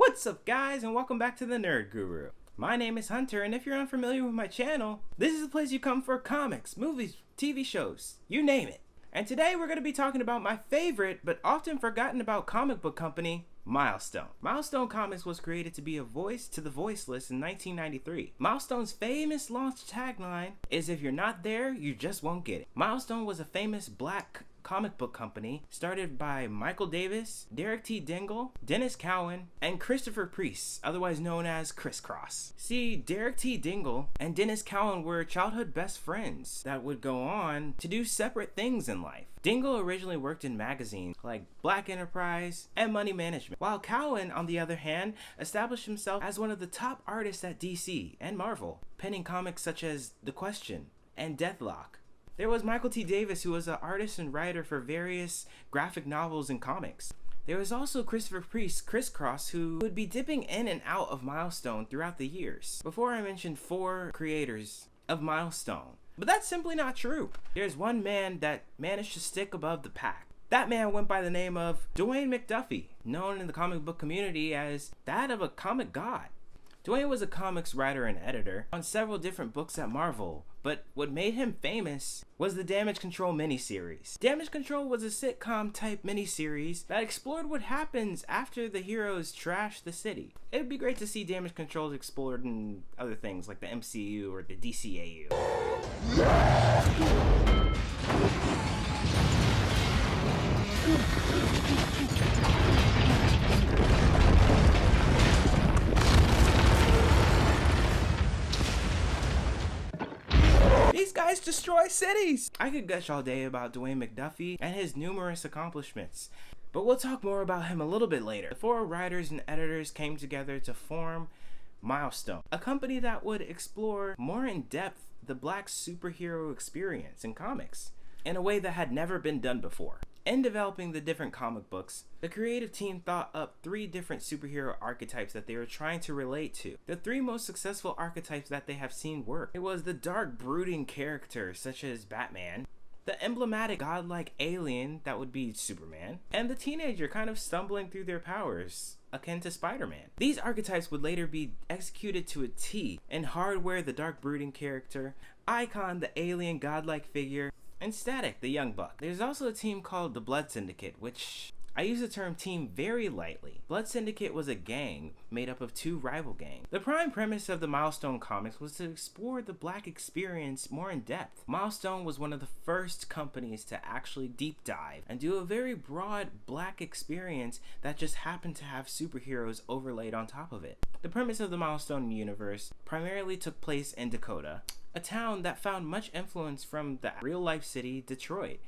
What's up, guys, and welcome back to the Nerd Guru. My name is Hunter, and if you're unfamiliar with my channel, this is the place you come for comics, movies, TV shows, you name it. And today we're going to be talking about my favorite but often forgotten about comic book company, Milestone. Milestone Comics was created to be a voice to the voiceless in 1993. Milestone's famous launch tagline is, "If you're not there, you just won't get it." Milestone was a famous black comic book company started by Michael Davis, Derek T. Dingle, Dennis Cowan, and Christopher Priest, otherwise known as Criss Cross. See, Derek T. Dingle and Dennis Cowan were childhood best friends that would go on to do separate things in life. Dingle originally worked in magazines like Black Enterprise and Money Management, while Cowan, on the other hand, established himself as one of the top artists at DC and Marvel, penning comics such as The Question and Deathlock. There was Michael T. Davis, who was an artist and writer for various graphic novels and comics. There was also Christopher Priest, Criss Cross, who would be dipping in and out of Milestone throughout the years. Before I mentioned 4 creators of Milestone. But that's simply not true. There's one man that managed to stick above the pack. That man went by the name of Dwayne McDuffie, known in the comic book community as that of a comic god. Dwayne was a comics writer and editor on several different books at Marvel, but what made him famous was the Damage Control miniseries. Damage Control was a sitcom type miniseries that explored what happens after the heroes trash the city. It would be great to see Damage Control explored in other things like the MCU or the DCAU. These guys destroy cities! I could gush all day about Dwayne McDuffie and his numerous accomplishments, but we'll talk more about him a little bit later. The 4 writers and editors came together to form Milestone, a company that would explore more in depth the black superhero experience in comics in a way that had never been done before. In developing the different comic books, the creative team thought up 3 different superhero archetypes that they were trying to relate to. The 3 most successful archetypes that they have seen work. It was the dark, brooding characters such as Batman, the emblematic godlike alien that would be Superman, and the teenager kind of stumbling through their powers, akin to Spider-Man. These archetypes would later be executed to a T in Hardware, the dark brooding character, Icon, the alien godlike figure, and Static, the young buck. There's also a team called the Blood Syndicate, which I use the term team very lightly. Blood Syndicate was a gang made up of 2 rival gangs. The prime premise of the Milestone comics was to explore the black experience more in depth. Milestone was one of the first companies to actually deep dive and do a very broad black experience that just happened to have superheroes overlaid on top of it. The premise of the Milestone universe primarily took place in Dakota, a town that found much influence from the real-life city, Detroit,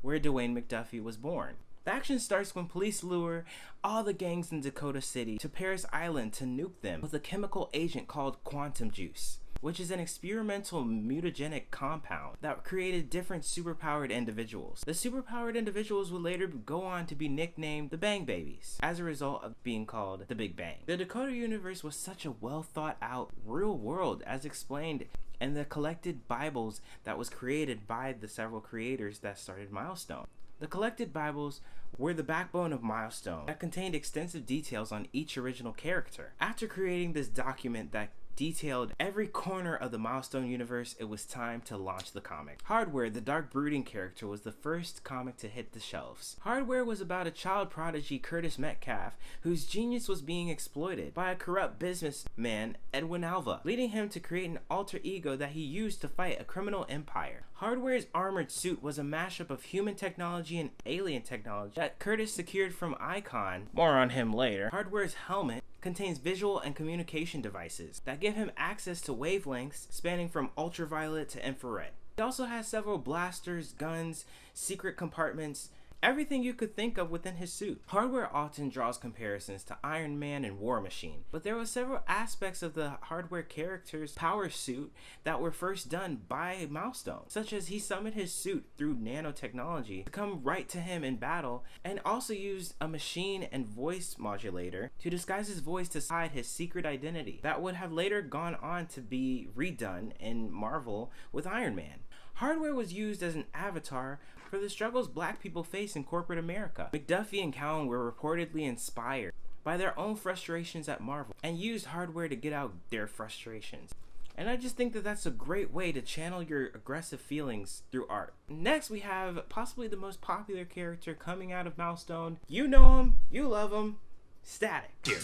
where Dwayne McDuffie was born. The action starts when police lure all the gangs in Dakota City to Paris Island to nuke them with a chemical agent called quantum juice, which is an experimental mutagenic compound that created different superpowered individuals. The superpowered individuals would later go on to be nicknamed the Bang Babies, as a result of being called the Big Bang. The Dakota universe was such a well thought out real world, as explained in the collected Bibles that was created by the several creators that started Milestone. The collected Bibles were the backbone of Milestone that contained extensive details on each original character. After creating this document that detailed every corner of the Milestone universe, it was time to launch the comic. Hardware, the dark brooding character, was the first comic to hit the shelves. Hardware was about a child prodigy, Curtis Metcalf, whose genius was being exploited by a corrupt businessman, Edwin Alva, leading him to create an alter ego that he used to fight a criminal empire. Hardware's armored suit was a mashup of human technology and alien technology that Curtis secured from Icon. More on him later. Hardware's helmet contains visual and communication devices that give him access to wavelengths spanning from ultraviolet to infrared. He also has several blasters, guns, secret compartments, everything you could think of within his suit. Hardware often draws comparisons to Iron Man and War Machine, but there were several aspects of the Hardware character's power suit that were first done by Milestone, such as he summoned his suit through nanotechnology to come right to him in battle, and also used a machine and voice modulator to disguise his voice to hide his secret identity that would have later gone on to be redone in Marvel with Iron Man. Hardware was used as an avatar for the struggles black people face in corporate America. McDuffie and Cowan were reportedly inspired by their own frustrations at Marvel and used hardware to get out their frustrations. And I just think that that's a great way to channel your aggressive feelings through art. Next, we have possibly the most popular character coming out of Milestone. You know him, you love him, Static. Here.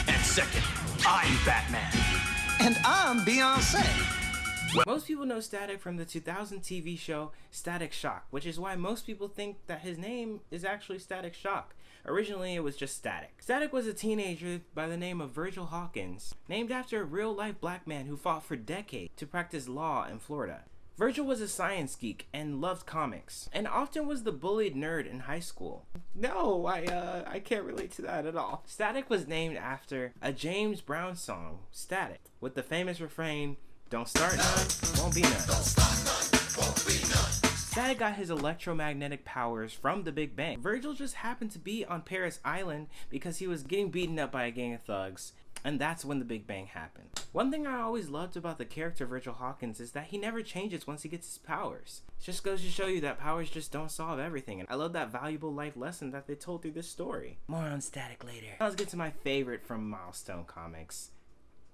And second, I'm Batman. And I'm Beyonce. Most people know Static from the 2000 TV show Static Shock, which is why most people think that his name is actually Static Shock. Originally, it was just Static. Static was a teenager by the name of Virgil Hawkins, named after a real-life black man who fought for decades to practice law in Florida. Virgil was a science geek and loved comics, and often was the bullied nerd in high school. No, I can't relate to that at all. Static was named after a James Brown song, Static, with the famous refrain, "Don't start none, won't be none." Don't start none, won't be none. Static got his electromagnetic powers from the Big Bang. Virgil just happened to be on Paris Island because he was getting beaten up by a gang of thugs, and that's when the Big Bang happened. One thing I always loved about the character Virgil Hawkins is that he never changes once he gets his powers. It just goes to show you that powers just don't solve everything, and I love that valuable life lesson that they told through this story. More on Static later. Now let's get to my favorite from Milestone Comics,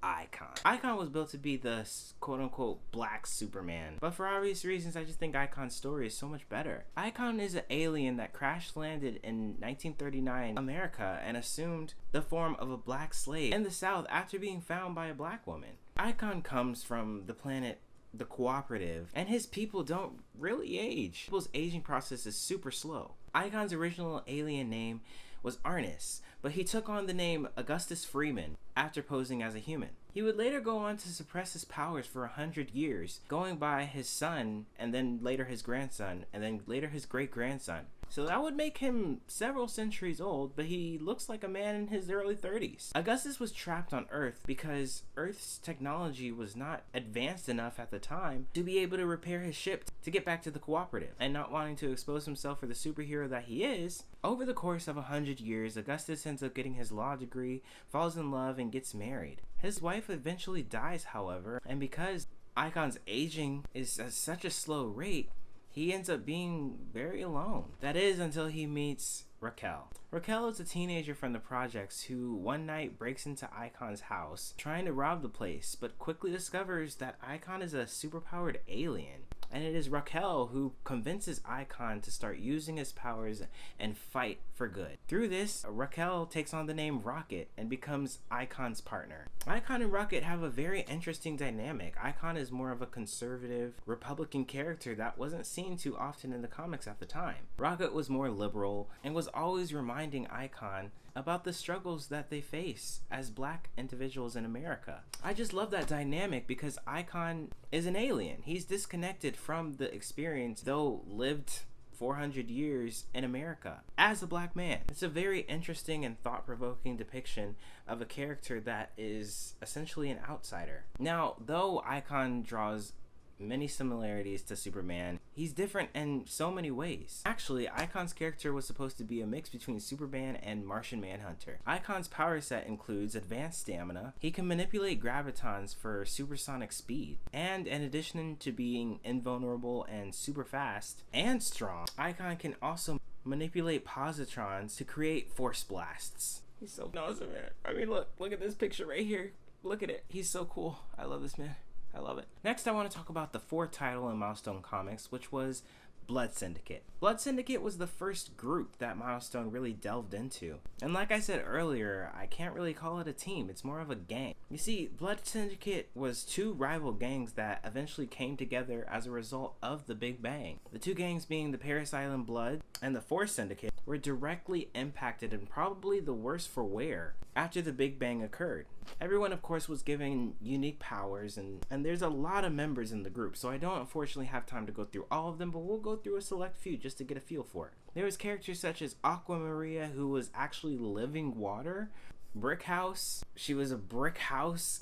Icon. Icon was built to be the quote-unquote black Superman, but for obvious reasons I just think Icon's story is so much better. Icon is an alien that crash landed in 1939 America and assumed the form of a black slave in the South after being found by a black woman. Icon comes from the planet the Cooperative, and his people don't really age. People's aging process is super slow. Icon's original alien name was Arnis, but he took on the name Augustus Freeman after posing as a human. He would later go on to suppress his powers for 100 years, going by his son, and then later his grandson, and then later his great-grandson. So that would make him several centuries old, but he looks like a man in his early 30s. Augustus was trapped on Earth because Earth's technology was not advanced enough at the time to be able to repair his ship to get back to the Cooperative. And not wanting to expose himself for the superhero that he is, over the course of 100 years, Augustus ends up getting his law degree, falls in love, and gets married. His wife eventually dies, however, and because Icon's aging is at such a slow rate, he ends up being very alone. That is until he meets Raquel. Raquel is a teenager from the projects who one night breaks into Icon's house trying to rob the place, but quickly discovers that Icon is a superpowered alien. And it is Raquel who convinces Icon to start using his powers and fight for good. Through this, Raquel takes on the name Rocket and becomes Icon's partner. Icon and Rocket have a very interesting dynamic. Icon is more of a conservative, Republican character that wasn't seen too often in the comics at the time. Rocket was more liberal and was always reminding Icon about the struggles that they face as black individuals in America. I just love that dynamic because Icon is an alien. He's disconnected from the experience, though lived 400 years in America as a black man. It's a very interesting and thought-provoking depiction of a character that is essentially an outsider. Now, though Icon draws many similarities to Superman, he's different in so many ways. Actually, Icon's character was supposed to be a mix between Superman and Martian Manhunter. Icon's power set includes advanced stamina. He can manipulate gravitons for supersonic speed. And in addition to being invulnerable and super fast and strong, Icon can also manipulate positrons to create force blasts. He's so awesome, man. I mean, look at this picture right here. Look at it. He's so cool. I love this man. I love it. Next, I want to talk about the fourth title in Milestone Comics, which was Blood Syndicate. Blood Syndicate was the first group that Milestone really delved into. And like I said earlier, I can't really call it a team, it's more of a gang. You see, Blood Syndicate was two rival gangs that eventually came together as a result of the Big Bang. The two gangs being the Paris Island Blood and the Force Syndicate were directly impacted and probably the worse for wear after the Big Bang occurred. Everyone, of course, was given unique powers, and there's a lot of members in the group, so I don't unfortunately have time to go through all of them, but we'll go through a select few just to get a feel for it. There was characters such as Aqua Maria, who was actually living water. Brick House, she was a brick house.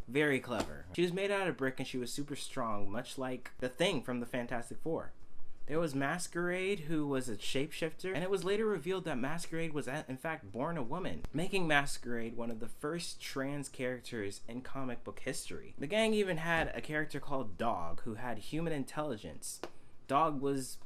Very clever. She was made out of brick and she was super strong, much like the Thing from the Fantastic Four. There was Masquerade, who was a shapeshifter, and it was later revealed that Masquerade was in fact born a woman, making Masquerade one of the first trans characters in comic book history. The gang even had a character called Dog, who had human intelligence. Dog was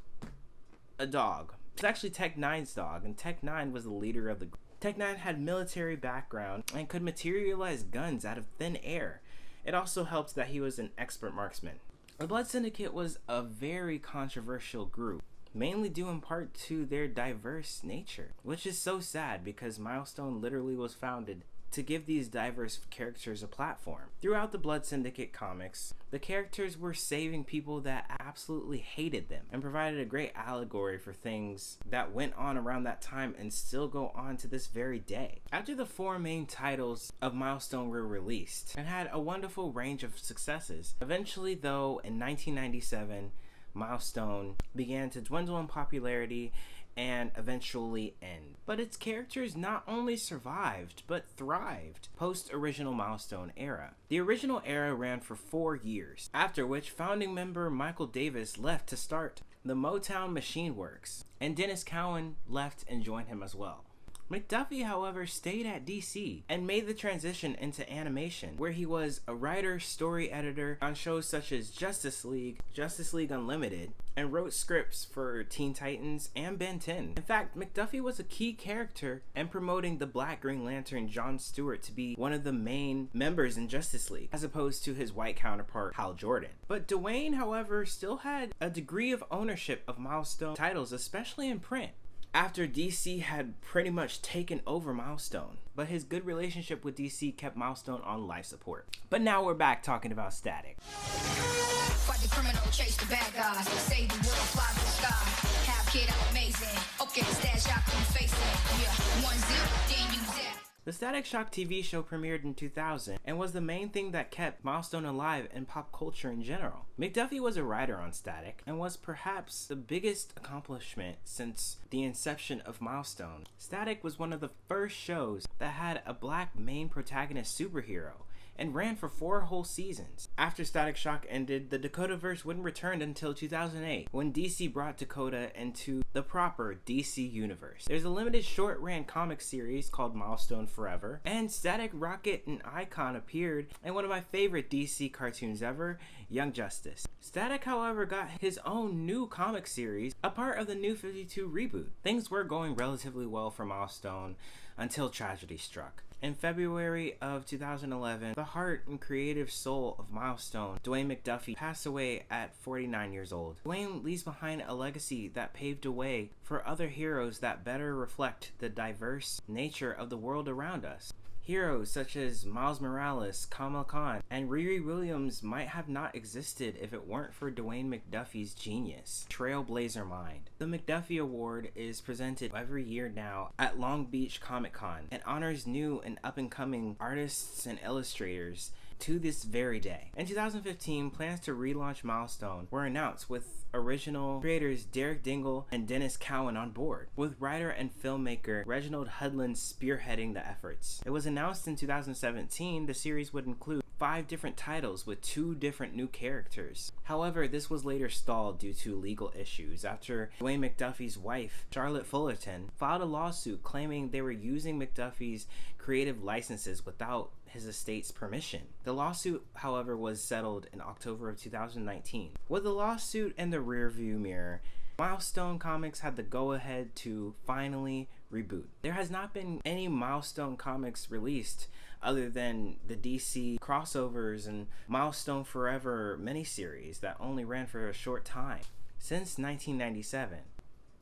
a dog. It's actually Tech-9's dog, and Tech-9 was the leader of the group. Tech 9 had military background and could materialize guns out of thin air. It also helped that he was an expert marksman. The Blood Syndicate was a very controversial group, mainly due in part to their diverse nature, which is so sad because Milestone literally was founded to give these diverse characters a platform. Throughout the Blood Syndicate comics, the characters were saving people that absolutely hated them and provided a great allegory for things that went on around that time and still go on to this very day. After the 4 main titles of Milestone were released and had a wonderful range of successes, eventually though in 1997, Milestone began to dwindle in popularity and eventually end. But its characters not only survived, but thrived post-original Milestone era. The original era ran for 4 years, after which founding member Michael Davis left to start the Motown Machine Works, and Dennis Cowan left and joined him as well. McDuffie, however, stayed at DC and made the transition into animation, where he was a writer, story editor on shows such as Justice League Unlimited, and wrote scripts for Teen Titans and Ben 10. In fact, McDuffie was a key character in promoting the Black Green Lantern John Stewart to be one of the main members in Justice League, as opposed to his white counterpart Hal Jordan. But Dwayne, however, still had a degree of ownership of Milestone titles, especially in print, after DC had pretty much taken over Milestone. But his good relationship with DC kept Milestone on life support. But now we're back talking about Static. Fight the criminal, chase the bad guys, save the world, fly to the sky. Have kid out amazing. Okay, stash out can face it. Yeah, 1-0, then use that. The Static Shock TV show premiered in 2000 and was the main thing that kept Milestone alive in pop culture in general. McDuffie was a writer on Static and was perhaps the biggest accomplishment since the inception of Milestone. Static was one of the first shows that had a black main protagonist superhero and ran for 4 whole seasons. After Static Shock ended, the Dakotaverse wouldn't return until 2008, when DC brought Dakota into the proper DC universe. There's a limited short-ran comic series called Milestone Forever, and Static, Rocket, and Icon appeared in one of my favorite DC cartoons ever, Young Justice. Static, however, got his own new comic series, a part of the New 52 reboot. Things were going relatively well for Milestone until tragedy struck. In February of 2011, the heart and creative soul of Milestone, Dwayne McDuffie, passed away at 49 years old. Dwayne leaves behind a legacy that paved a way for other heroes that better reflect the diverse nature of the world around us. Heroes such as Miles Morales, Kamala Khan, and Riri Williams might have not existed if it weren't for Dwayne McDuffie's genius, trailblazer mind. The McDuffie Award is presented every year now at Long Beach Comic Con and honors new and up-and-coming artists and illustrators to this very day. In 2015, plans to relaunch Milestone were announced, with original creators Derek Dingle and Dennis Cowan on board, with writer and filmmaker Reginald Hudlin spearheading the efforts. It was announced in 2017 the series would include 5 different titles with 2 different new characters. However, this was later stalled due to legal issues after Dwayne McDuffie's wife, Charlotte Fullerton, filed a lawsuit claiming they were using McDuffie's creative licenses without his estate's permission. The lawsuit, however, was settled in October of 2019. With the lawsuit in the rearview mirror, Milestone Comics had the go-ahead to finally reboot. There has not been any Milestone comics released other than the DC crossovers and Milestone Forever miniseries that only ran for a short time, since 1997.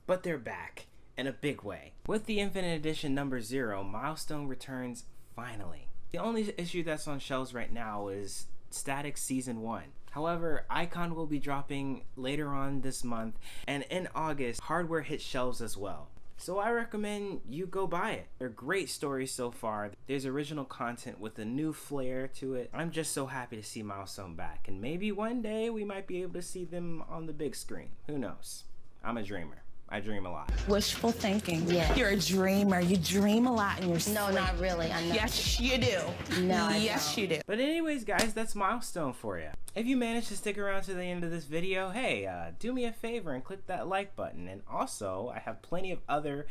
But they're back, in a big way. With the Infinite Edition number 0, Milestone returns finally. The only issue that's on shelves right now is Static Season 1. However, Icon will be dropping later on this month, and in August, Hardware hits shelves as well. So I recommend you go buy it. They're great stories so far. There's original content with a new flair to it. I'm just so happy to see Milestone back, and maybe one day we might be able to see them on the big screen. Who knows? I'm a dreamer. I dream a lot. Wishful thinking. Yeah. You're a dreamer. You dream a lot in your sleep. No, not really. I know. Yes, you do. No, I yes, don't. you do. But anyways, guys, that's Milestone for you. If you managed to stick around to the end of this video, hey, do me a favor and click that like button. And also, I have plenty of other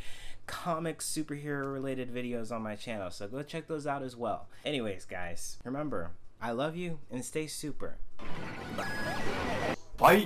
comic superhero related videos on my channel, so go check those out as well. Anyways, guys, remember, I love you and stay super. Bye.